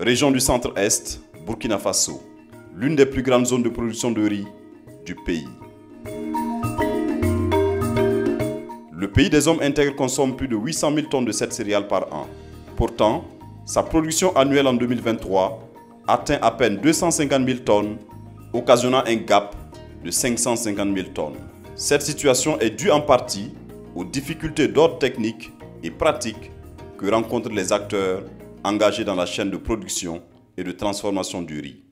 Région du Centre-Est, Burkina Faso, l'une des plus grandes zones de production de riz du pays. Le pays des hommes intègres consomme plus de 800 000 tonnes de cette céréale par an. Pourtant, sa production annuelle en 2023 atteint à peine 250 000 tonnes, occasionnant un gap de 550 000 tonnes. Cette situation est due en partie aux difficultés d'ordre technique et pratique que rencontrent les acteurs engagés dans la chaîne de production et de transformation du riz.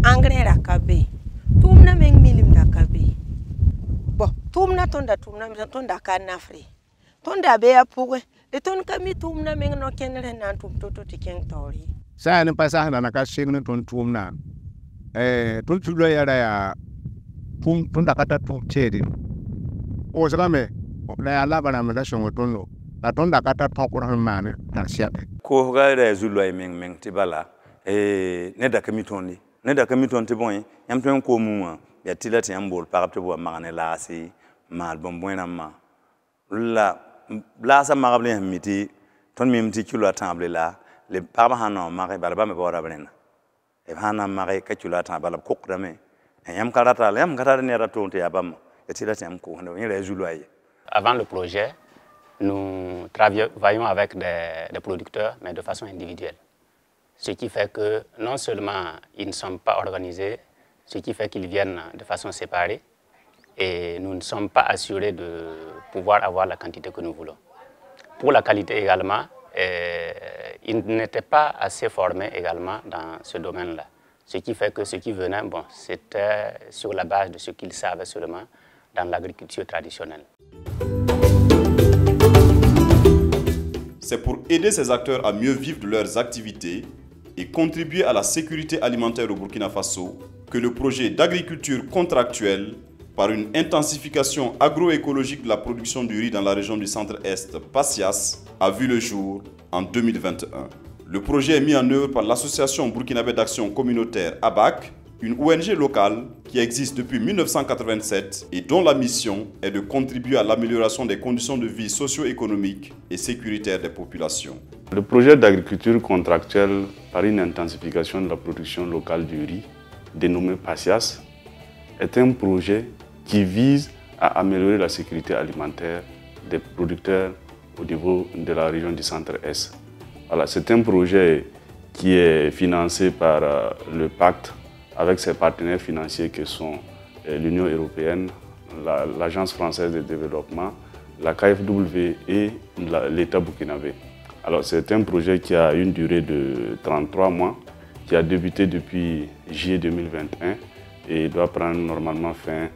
Engrais rakabe, tumna meng milim rakabe. Bon, tumna tonda kanafri, tonda be apuwe, de ton kami tumna meng no kenre nan tum toto tikeng tori. Sa ne pasa na ka shing ton tumna. Ton tulo ya tonda kata tum chedi. O same, na ala bana me da shongo tonlo. La tonda kata tokura mane ta sia. Ko ga re zuloi meng tibala ne da kami tonni. Ne da kami ton tibon yam ton ko mu ya tilati yam bol par te bo magane la si mal bon buena ma la sa magable miti ton mimti kilo table la le par hana mare balba me bora brena e hana mare ka kilo table ko krame yam karata yam karata ne raton te yabam ya tilati yam ko ne résuloi. Avant le projet, nous travaillons avec des producteurs mais de façon individuelle. Ce qui fait que non seulement ils ne sont pas organisés, ce qui fait qu'ils viennent de façon séparée et nous ne sommes pas assurés de pouvoir avoir la quantité que nous voulons. Pour la qualité également, ils n'étaient pas assez formés également dans ce domaine-là. Ce qui fait que ce qui venait, bon, c'était sur la base de ce qu'ils savaient seulement dans l'agriculture traditionnelle. C'est pour aider ces acteurs à mieux vivre de leurs activités et contribuer à la sécurité alimentaire au Burkina Faso que le projet d'agriculture contractuelle par une intensification agroécologique de la production du riz dans la région du Centre-Est, PASIAS, a vu le jour en 2021. Le projet est mis en œuvre par l'Association burkinabé d'action communautaire ABAC, une ONG locale qui existe depuis 1987 et dont la mission est de contribuer à l'amélioration des conditions de vie socio-économiques et sécuritaires des populations. Le projet d'agriculture contractuelle par une intensification de la production locale du riz, dénommé PASIAS, est un projet qui vise à améliorer la sécurité alimentaire des producteurs au niveau de la région du Centre-Est. Voilà, c'est un projet qui est financé par le pacte avec ses partenaires financiers que sont l'Union européenne, l'Agence française de développement, la KfW et l'État burkinabé. Alors c'est un projet qui a une durée de 33 mois, qui a débuté depuis juillet 2021 et doit prendre normalement fin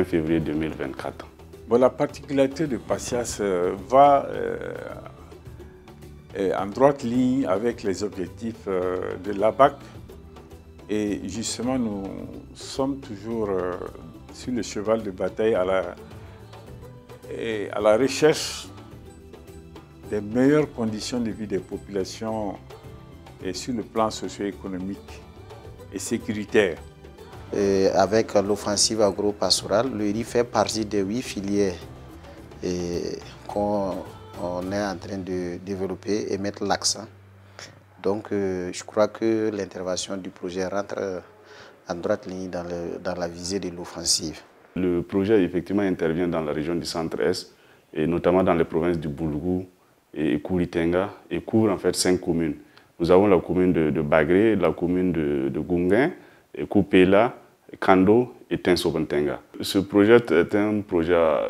février 2024. Bon, la particularité de PASIAS va en droite ligne avec les objectifs de l'ABAC. Et justement, nous sommes toujours sur le cheval de bataille à la recherche des meilleures conditions de vie des populations et sur le plan socio-économique et sécuritaire. Avec l'offensive agro-pastorale, le riz fait partie des 8 filières qu'on est en train de développer et mettre l'accent. Donc, je crois que l'intervention du projet rentre en droite ligne dans la visée de l'offensive. Le projet, effectivement, intervient dans la région du Centre-Est, et notamment dans les provinces du Boulgou et Kouritenga, et couvre en fait 5 communes. Nous avons la commune de Bagré, la commune de Gunguin, Koupela, Kando et Tinsobentenga. Ce projet est un projet à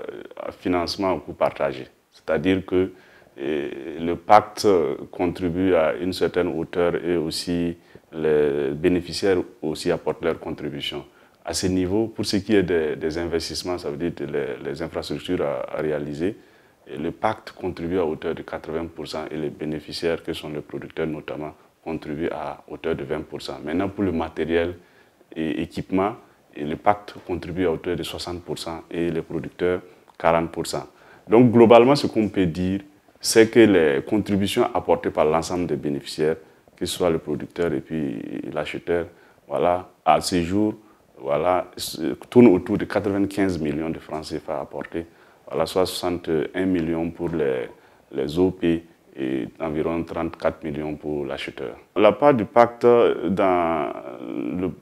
financement pour partager, c'est-à-dire que le pacte contribue à une certaine hauteur et aussi les bénéficiaires aussi apportent leur contribution. À ce niveau, pour ce qui est des investissements, ça veut dire les infrastructures à réaliser, et le pacte contribue à hauteur de 80% et les bénéficiaires, que sont les producteurs notamment, contribuent à hauteur de 20%. Maintenant, pour le matériel et équipement, et le pacte contribue à hauteur de 60% et les producteurs 40%. Donc globalement, ce qu'on peut dire, c'est que les contributions apportées par l'ensemble des bénéficiaires, que ce soit le producteur et puis l'acheteur, voilà, à ce jour, voilà, tournent autour de 95 millions de francs CFA apportés, voilà, soit 61 millions pour les OP et environ 34 millions pour l'acheteur. La part du pacte dans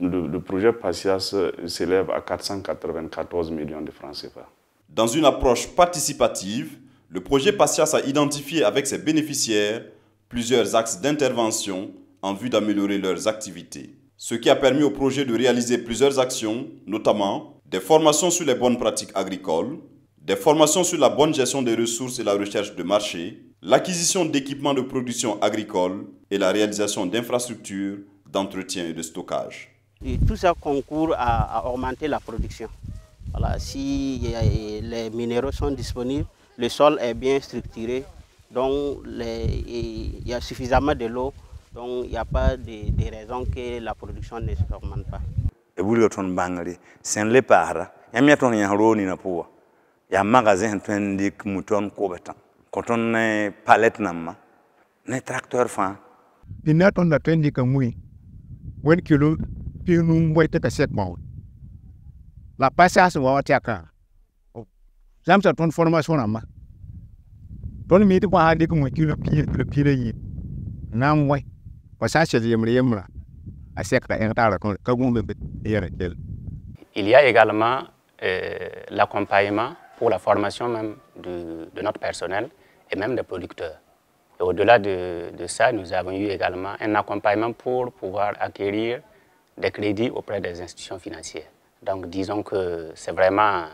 le projet PACIAS s'élève à 494 millions de francs CFA. Dans une approche participative, le projet PACIAS a identifié avec ses bénéficiaires plusieurs axes d'intervention en vue d'améliorer leurs activités. Ce qui a permis au projet de réaliser plusieurs actions, notamment des formations sur les bonnes pratiques agricoles, des formations sur la bonne gestion des ressources et la recherche de marché, l'acquisition d'équipements de production agricole et la réalisation d'infrastructures d'entretien et de stockage. Et tout ça concourt à augmenter la production. Voilà, si les minéraux sont disponibles, le sol est bien structuré, donc il y a suffisamment de l'eau, donc il n'y a pas de raison que la production ne s'augmente pas. Il y a un magasin qui est mouton cobetan. Quand on est palette nama, on est tracteur fin. Il n'y a pas de temps de camouille. When kilo, puis nous voyons que c'est bon. La PACIAS va à Tiaka. J'aime cette formation nama. Ton midi pas à dire que moi kilo le pire. Nam way. PACIAS c'est yemla. À secret intérieur comme vous me dites. Il y a également l'accompagnement pour la formation même de notre personnel et même des producteurs. Et au-delà de ça, nous avons eu également un accompagnement pour pouvoir acquérir des crédits auprès des institutions financières. Donc disons que c'est vraiment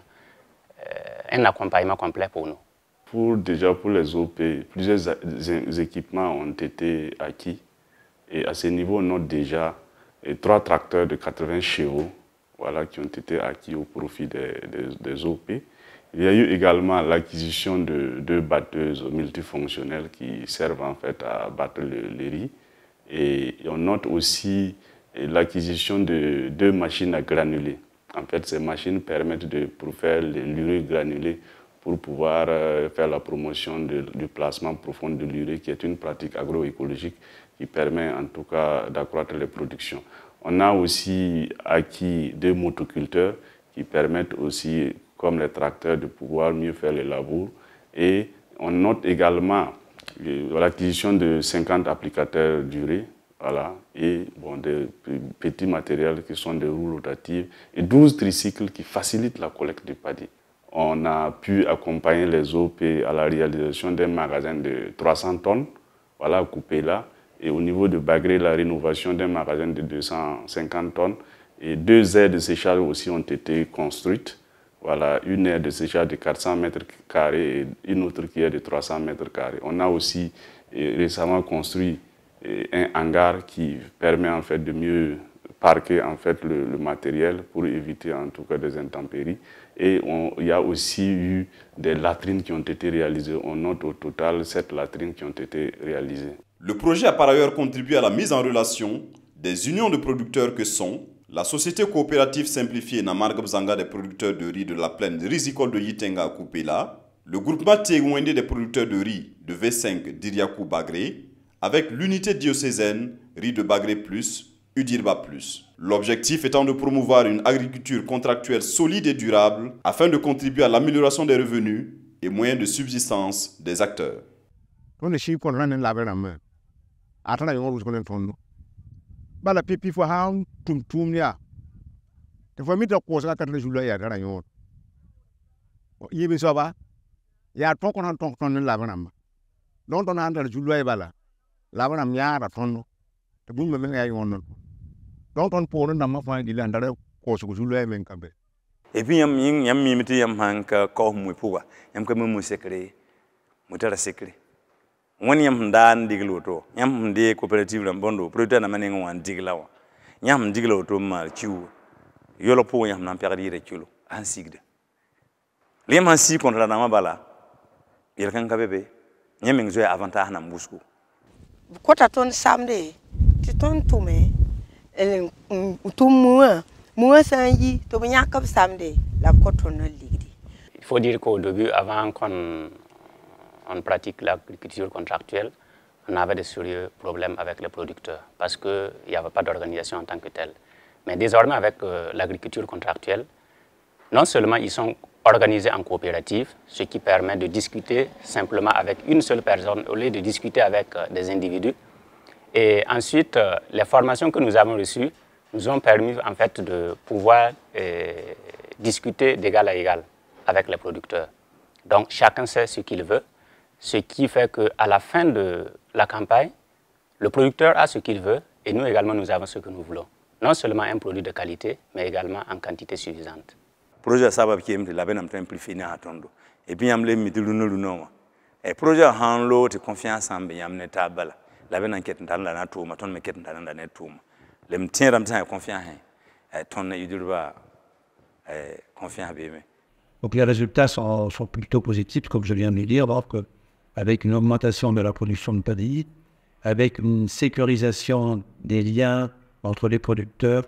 un accompagnement complet pour nous. Déjà pour les OP, plusieurs équipements ont été acquis. Et à ce niveau, on note déjà 3 tracteurs de 80 chevaux, voilà, qui ont été acquis au profit des OP. Il y a eu également l'acquisition de 2 batteuses multifonctionnelles qui servent en fait à battre le riz. Et on note aussi l'acquisition de 2 machines à granuler. En fait, ces machines permettent de faire l'urée granulée pour pouvoir faire la promotion du placement profond de l'urée, qui est une pratique agroécologique qui permet en tout cas d'accroître les productions. On a aussi acquis 2 motoculteurs qui permettent aussi, comme les tracteurs, de pouvoir mieux faire les labours. Et on note également l'acquisition de 50 applicateurs d'urée, voilà, et bon, des petits matériels qui sont des roues rotatives et 12 tricycles qui facilitent la collecte du paddy. On a pu accompagner les OP à la réalisation d'un magasin de 300 tonnes, voilà, coupé là. Et au niveau de Bagré, la rénovation d'un magasin de 250 tonnes. Et 2 aires de séchage aussi ont été construites. Voilà, une aire de séchage de 400 mètres carrés et une autre qui est de 300 mètres carrés. On a aussi récemment construit un hangar qui permet en fait de mieux parquer en fait le matériel pour éviter en tout cas des intempéries. Et il y a aussi eu des latrines qui ont été réalisées. On note au total 7 latrines qui ont été réalisées. Le projet a par ailleurs contribué à la mise en relation des unions de producteurs que sont la société coopérative simplifiée Namargab Zanga des producteurs de riz de la plaine risicole de Yitenga à Koupela, le groupement Tegouende des producteurs de riz de V5 d'Iriakou Bagré, avec l'unité diocésaine riz de Bagré Plus, Udirba Plus. L'objectif étant de promouvoir une agriculture contractuelle solide et durable afin de contribuer à l'amélioration des revenus et moyens de subsistance des acteurs. Bala pipi fo haun tum ya te fo mi to ko sa kat le jula ya dara yon yibi so ba ya ton ko ton la banam don ton andal jula bala la banam ya ra ton te bu me ya yon non don ton po na ma fa di la ndara ko su jula men kambe Et puis yam mimiti yam hanka ko mu puwa yam ka mu sekre mu tara sekre woni yam dan diglo to yam de coopérative lam bondo producteur na manen wan diglawa yam diglo to ma ciu yolo po yam nan perdi re ciulo an sigde lem han si contre na mabala yel kan ka bebe yam ngzo avantage na mbusku kota ton samde ti ton tume elen tumwa Il faut dire qu'au début, avant qu'on pratique l'agriculture contractuelle, on avait de sérieux problèmes avec les producteurs parce qu'il n'y avait pas d'organisation en tant que telle. Mais désormais, avec l'agriculture contractuelle, non seulement ils sont organisés en coopérative, ce qui permet de discuter simplement avec une seule personne au lieu de discuter avec des individus. Et ensuite, les formations que nous avons reçues nous ont permis en fait de pouvoir discuter d'égal à égal avec les producteurs. Donc chacun sait ce qu'il veut, ce qui fait qu'à la fin de la campagne, le producteur a ce qu'il veut et nous également nous avons ce que nous voulons. Non seulement un produit de qualité, mais également en quantité suffisante. Projet sabab qui est la benam simplifié à tondo. Et puis amle midiluno luno. Et projet hanlo te confiance en yamne tabala. La benam qui est dans la nature, ma ton me qui est dans la nature. Le m'tien ramtan confiance hein. Ton yudurba confiance bébé. Donc les résultats sont plutôt positifs, comme je viens de le dire, donc, avec une augmentation de la production de paddy, avec une sécurisation des liens entre les producteurs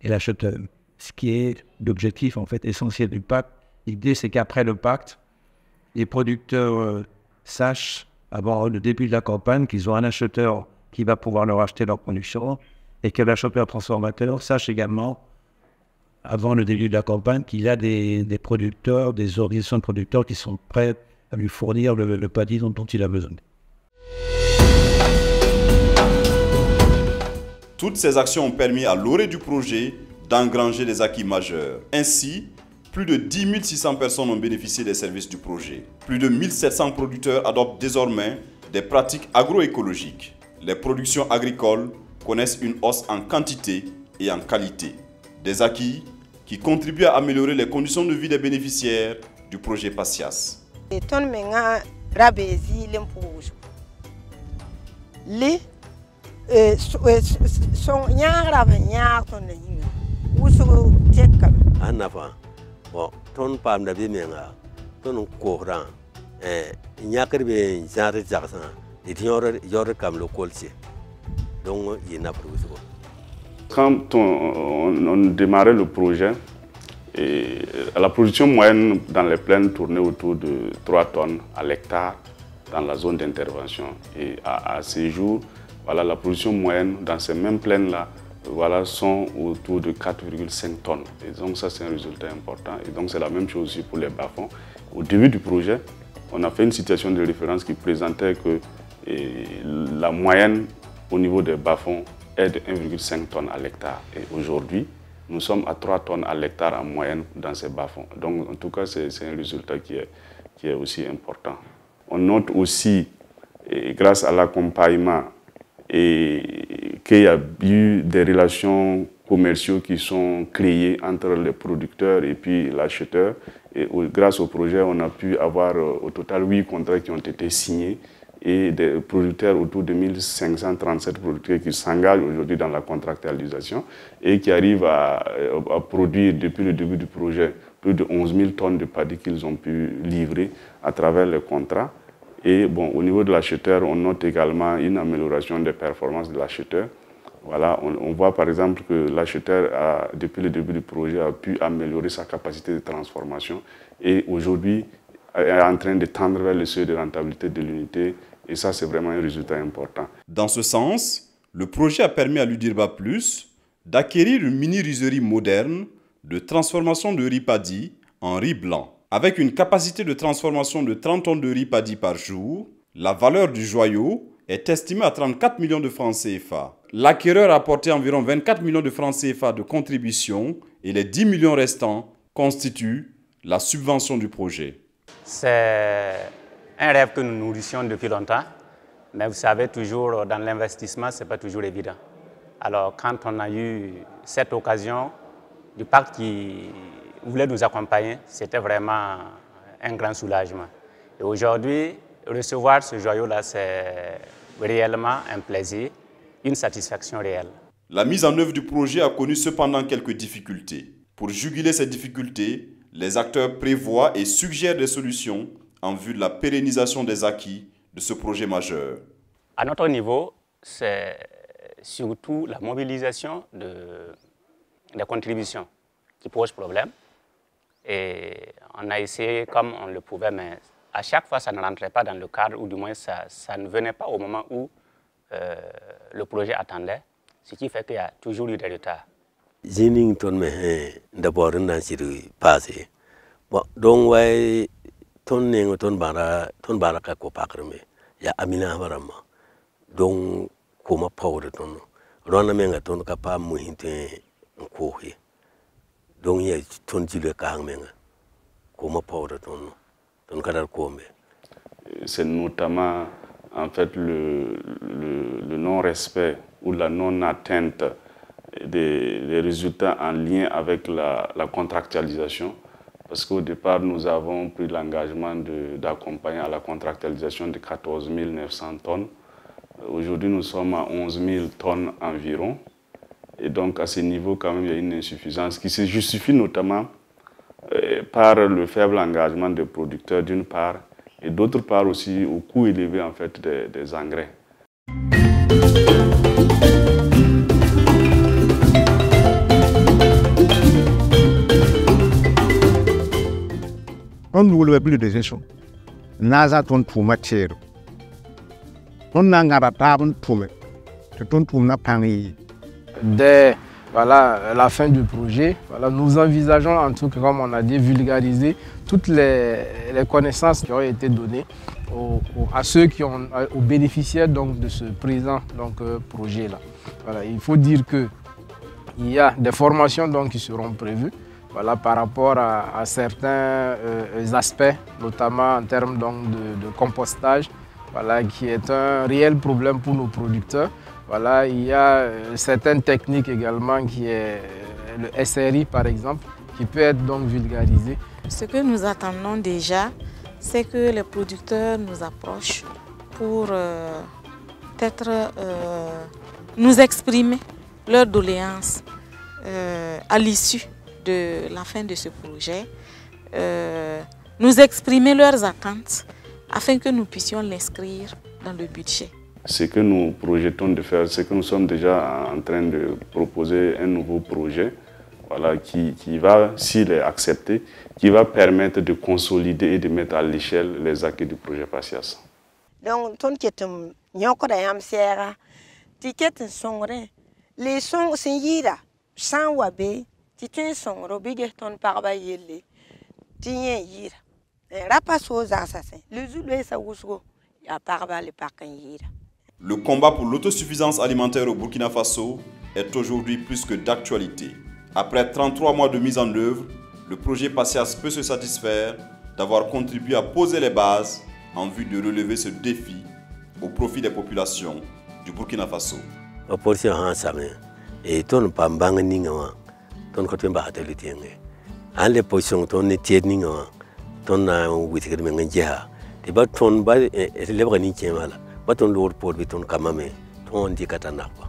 et l'acheteur. Ce qui est l'objectif en fait essentiel du pacte. L'idée c'est qu'après le pacte, les producteurs sachent avant le début de la campagne qu'ils ont un acheteur qui va pouvoir leur acheter leur production et que l'acheteur transformateur sache également avant le début de la campagne qu'il y a des producteurs, des organisations de producteurs qui sont prêts à lui fournir le paddy dont il a besoin. Toutes ces actions ont permis à l'orée du projet d'engranger des acquis majeurs. Ainsi, plus de 10 600 personnes ont bénéficié des services du projet. Plus de 1700 producteurs adoptent désormais des pratiques agroécologiques. Les productions agricoles connaissent une hausse en quantité et en qualité. Des acquis qui contribuent à améliorer les conditions de vie des bénéficiaires du projet PASSIAS. Anafa bon ton pam da bi menga ton ko ran nyakar be jare jaksan et yor kam le colci donc il n'a pas besoin. Quand on démarrait le projet, la production moyenne dans les plaines tournait autour de 3 tonnes à l'hectare dans la zone d'intervention. Et à ces jours, voilà, la production moyenne dans ces mêmes plaines-là voilà, sont autour de 4,5 tonnes. Et donc ça, c'est un résultat important. Et donc c'est la même chose aussi pour les bas-fonds. Au début du projet, on a fait une situation de référence qui présentait que la moyenne au niveau des bas-fonds est de 1,5 tonnes à l'hectare. Et aujourd'hui, nous sommes à 3 tonnes à l'hectare en moyenne dans ces bas-fonds. Donc en tout cas, c'est un résultat qui est aussi important. On note aussi, grâce à l'accompagnement, qu'il y a eu des relations commerciaux qui sont créées entre les producteurs et puis l'acheteur. Et grâce au projet, on a pu avoir au total 8 contrats qui ont été signés et des producteurs autour de 1537 producteurs qui s'engagent aujourd'hui dans la contractualisation et qui arrivent à produire depuis le début du projet plus de 11 000 tonnes de paddy qu'ils ont pu livrer à travers les contrats. Et bon, au niveau de l'acheteur, on note également une amélioration des performances de l'acheteur. Voilà, on voit par exemple que l'acheteur, depuis le début du projet, a pu améliorer sa capacité de transformation et aujourd'hui est en train de tendre vers le seuil de rentabilité de l'unité. Et ça, c'est vraiment un résultat important. Dans ce sens, le projet a permis à l'Udirba Plus d'acquérir une mini-rizerie moderne de transformation de riz paddy en riz blanc. Avec une capacité de transformation de 30 tonnes de riz paddy par jour, la valeur du joyau est estimée à 34 millions de francs CFA. L'acquéreur a apporté environ 24 millions de francs CFA de contribution et les 10 millions restants constituent la subvention du projet. C'est un rêve que nous nourrissions depuis longtemps, mais vous savez, toujours dans l'investissement, ce n'est pas toujours évident. Alors quand on a eu cette occasion du pacte qui voulait nous accompagner, c'était vraiment un grand soulagement. Et aujourd'hui, recevoir ce joyau-là, c'est réellement un plaisir, une satisfaction réelle. La mise en œuvre du projet a connu cependant quelques difficultés. Pour juguler ces difficultés, les acteurs prévoient et suggèrent des solutions en vue de la pérennisation des acquis de ce projet majeur. À notre niveau, c'est surtout la mobilisation des contributions qui posent problème. Et on a essayé comme on le pouvait, mais à chaque fois, ça ne rentrait pas dans le cadre, ou du moins, ça ne venait pas au moment où le projet attendait, ce qui fait qu'il y a toujours eu des retards. Zinnington, mais d'abord, on a passé. Bon, donc, ouais, ton bara kako pakrame, ya amina barama. Donc, comment power ton, rona menga ton kapa muhinte nkohi. Donc, il y a ton jile kangmenga. Comment power ton kadar kombe. C'est notamment en fait le non-respect ou la non-atteinte des résultats en lien avec la contractualisation. Parce qu'au départ, nous avons pris l'engagement d'accompagner à la contractualisation de 14 900 tonnes. Aujourd'hui, nous sommes à 11 000 tonnes environ. Et donc, à ce niveau, quand même, il y a une insuffisance qui se justifie notamment par le faible engagement des producteurs d'une part, et d'autre part aussi au coût élevé en fait des engrais. On ne voulait plus de gestion. Naza ton pour matière. On n'a pas de pour ton pangé. Dès la fin du projet, nous envisageons en tout cas, comme on a dit, vulgariser toutes les connaissances qui ont été données à ceux qui ont, aux bénéficiaires donc, de ce présent projet-là. Voilà, il faut dire qu'il y a des formations donc, qui seront prévues par rapport à certains aspects, notamment en termes donc, de compostage, qui est un réel problème pour nos producteurs. Voilà, il y a certaines techniques également qui est le SRI par exemple, qui peut être donc vulgarisé. Ce que nous attendons déjà, c'est que les producteurs nous approchent pour peut-être nous exprimer leurs doléances à l'issue de la fin de ce projet, nous exprimer leurs attentes afin que nous puissions l'inscrire dans le budget. Ce que nous projetons de faire, c'est que nous sommes déjà en train de proposer un nouveau projet qui va, s'il est accepté, qui va permettre de consolider et de mettre à l'échelle les acquis du projet PASSIAS. Donc, ton qui est un nyoko d'ayam sera, ticket songre, les songs s'yira, sans wabe, titin song, robige ton parbayele, tien yira. Rapasso aux assassins, le Zulu sa ousgo, ya parba le parcan yira. Le combat pour l'autosuffisance alimentaire au Burkina Faso est aujourd'hui plus que d'actualité. Après 33 mois de mise en œuvre, le projet PASSIAS peut se satisfaire d'avoir contribué à poser les bases en vue de relever ce défi au profit des populations du Burkina Faso. Baton lourd pour beton kamame, ton di katanakwa.